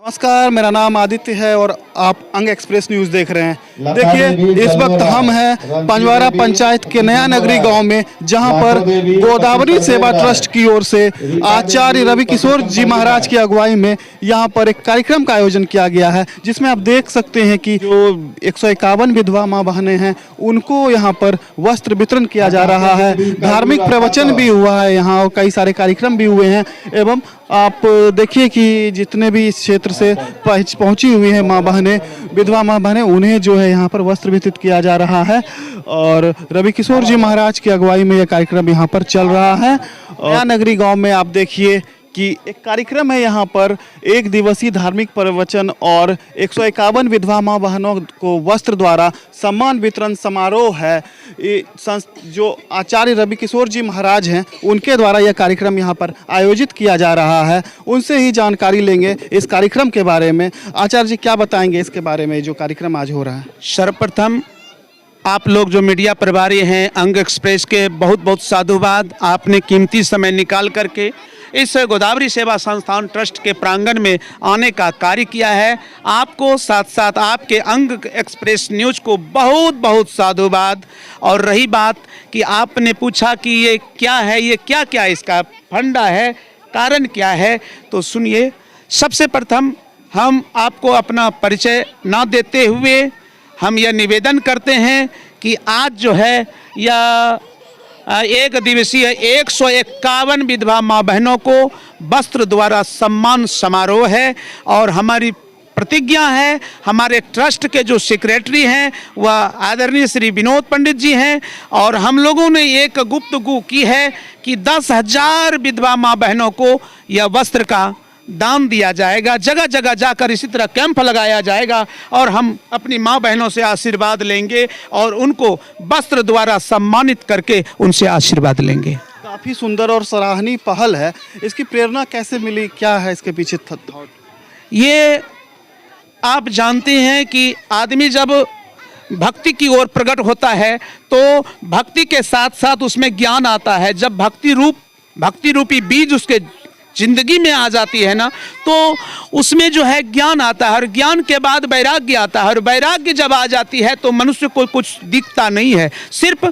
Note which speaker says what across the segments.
Speaker 1: नमस्कार, मेरा नाम आदित्य है और आप अंग एक्सप्रेस न्यूज़ देख रहे हैं। देखिए, इस वक्त हम हैं पंजवारा पंचायत के नया नगरी गांव में, जहां पर गोदावरी सेवा ट्रस्ट की ओर से आचार्य रवि किशोर जी महाराज की अगुवाई में यहां पर एक कार्यक्रम का आयोजन किया गया है, जिसमें आप देख सकते हैं कि जो 151 विधवा माँ बहनें हैं उनको यहां पर वस्त्र वितरण किया जा रहा है। धार्मिक प्रवचन भी हुआ है यहाँ और कई सारे कार्यक्रम भी हुए हैं। एवं आप देखिए कि जितने भी इस क्षेत्र से पहुंची हुई हैं माँ बहनें, विधवा माँ बहनें, उन्हें जो है यहाँ पर वस्त्र वितरित किया जा रहा है और रवि किशोर जी महाराज की अगुवाई में यह कार्यक्रम यहाँ पर चल रहा है। नया नगरी गांव में आप देखिए कि एक कार्यक्रम है यहाँ पर, एक दिवसीय धार्मिक प्रवचन और 151 विधवा माँ बहनों को वस्त्र द्वारा सम्मान वितरण समारोह है। जो आचार्य रवि किशोर जी महाराज हैं उनके द्वारा यह कार्यक्रम यहाँ पर आयोजित किया जा रहा है। उनसे ही जानकारी लेंगे इस कार्यक्रम के बारे में। आचार्य जी, क्या बताएंगे इसके बारे में जो कार्यक्रम आज हो रहा है?
Speaker 2: सर्वप्रथम आप लोग जो मीडिया प्रभारी हैं अंग एक्सप्रेस के, बहुत बहुत साधुवाद। आपने कीमती समय निकाल करके इस गोदावरी सेवा संस्थान ट्रस्ट के प्रांगण में आने का कार्य किया है। आपको साथ साथ आपके अंग एक्सप्रेस न्यूज़ को बहुत बहुत साधुवाद। और रही बात कि आपने पूछा कि ये क्या है, ये क्या क्या इसका फंडा है, कारण क्या है, तो सुनिए। सबसे प्रथम हम आपको अपना परिचय ना देते हुए हम यह निवेदन करते हैं कि आज जो है यह एक दिवसीय 151 विधवा माँ बहनों को वस्त्र द्वारा सम्मान समारोह है। और हमारी प्रतिज्ञा है, हमारे ट्रस्ट के जो सेक्रेटरी हैं वह आदरणीय श्री विनोद पंडित जी हैं, और हम लोगों ने एक गुप्तगू की है कि 10,000 विधवा माँ बहनों को यह वस्त्र का दान दिया जाएगा। जगह जगह जाकर इसी तरह कैंप लगाया जाएगा और हम अपनी माँ बहनों से आशीर्वाद लेंगे और उनको वस्त्र द्वारा सम्मानित करके उनसे आशीर्वाद लेंगे।
Speaker 1: काफ़ी सुंदर और सराहनीय पहल है। इसकी प्रेरणा कैसे मिली, क्या है इसके पीछे थॉट?
Speaker 2: ये आप जानते हैं कि आदमी जब भक्ति की ओर प्रकट होता है तो भक्ति के साथ साथ उसमें ज्ञान आता है। जब भक्ति रूपी बीज उसके जिंदगी में आ जाती है ना, तो उसमें जो है ज्ञान आता है और ज्ञान के बाद वैराग्य आता है, और वैराग्य जब आ जाती है तो मनुष्य को कुछ दिखता नहीं है, सिर्फ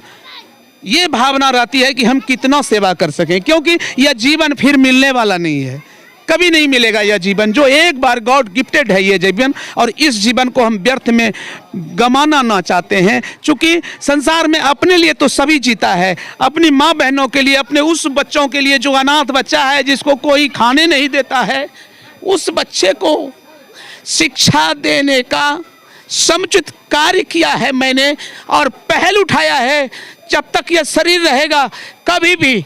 Speaker 2: ये भावना रहती है कि हम कितना सेवा कर सकें, क्योंकि यह जीवन फिर मिलने वाला नहीं है, कभी नहीं मिलेगा यह जीवन। जो एक बार गॉड गिफ्टेड है ये जीवन, और इस जीवन को हम व्यर्थ में गंवाना ना चाहते हैं। चूँकि संसार में अपने लिए तो सभी जीता है, अपनी माँ बहनों के लिए, अपने उस बच्चों के लिए जो अनाथ बच्चा है जिसको कोई खाने नहीं देता है, उस बच्चे को शिक्षा देने का समुचित कार्य किया है मैंने और पहल उठाया है। जब तक यह शरीर रहेगा कभी भी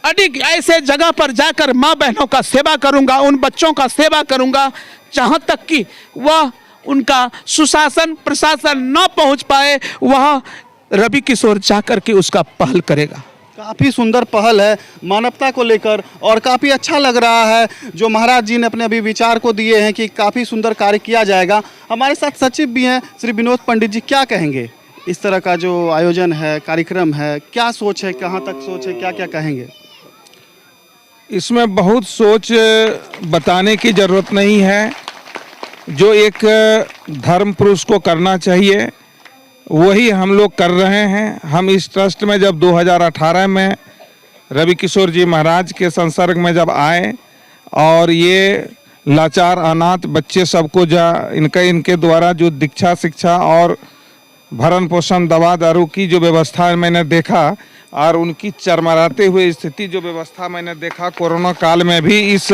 Speaker 2: अधिक ऐसे जगह पर जाकर माँ बहनों का सेवा करूंगा, उन बच्चों का सेवा करूंगा जहां तक कि वह उनका सुशासन प्रशासन न पहुंच पाए, वह रवि किशोर जाकर के उसका पहल करेगा।
Speaker 1: काफ़ी सुंदर पहल है मानवता को लेकर और काफ़ी अच्छा लग रहा है जो महाराज जी ने अपने अभी विचार को दिए हैं कि काफ़ी सुंदर कार्य किया जाएगा। हमारे साथ सचिव भी हैं श्री विनोद पंडित जी, क्या कहेंगे इस तरह का जो आयोजन है, कार्यक्रम है, क्या सोच है, कहाँ तक सोच है, क्या क्या कहेंगे?
Speaker 3: इसमें बहुत सोच बताने की ज़रूरत नहीं है। जो एक धर्म पुरुष को करना चाहिए वही हम लोग कर रहे हैं। हम इस ट्रस्ट में जब 2018 में रवि किशोर जी महाराज के संसर्ग में जब आए और ये लाचार अनाथ बच्चे सबको इनके द्वारा जो दीक्षा शिक्षा और भरण पोषण दवा दारू की जो व्यवस्था मैंने देखा और उनकी चरमराते हुए स्थिति जो व्यवस्था मैंने देखा, कोरोना काल में भी इस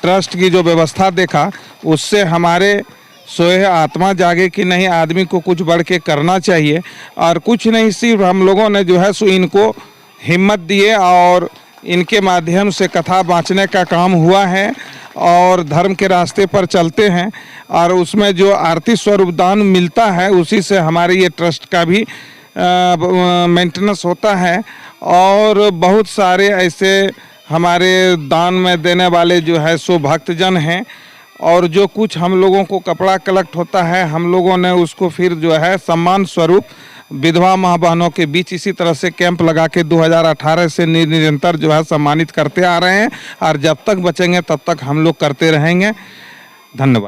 Speaker 3: ट्रस्ट की जो व्यवस्था देखा, उससे हमारे सोए आत्मा जागे कि नहीं, आदमी को कुछ बढ़ के करना चाहिए। और कुछ नहीं, सिर्फ हम लोगों ने जो है सो इनको हिम्मत दिए और इनके माध्यम से कथा बाँचने का काम हुआ है और धर्म के रास्ते पर चलते हैं और उसमें जो आरती स्वरूप दान मिलता है उसी से हमारे ये ट्रस्ट का भी मेंटेनेंस होता है। और बहुत सारे ऐसे हमारे दान में देने वाले जो है सो भक्तजन हैं, और जो कुछ हम लोगों को कपड़ा कलेक्ट होता है हम लोगों ने उसको फिर जो है सम्मान स्वरूप विधवा माँ बहनों के बीच इसी तरह से कैंप लगा के 2018 से निरंतर जो है सम्मानित करते आ रहे हैं और जब तक बचेंगे तब तक हम लोग करते रहेंगे। धन्यवाद।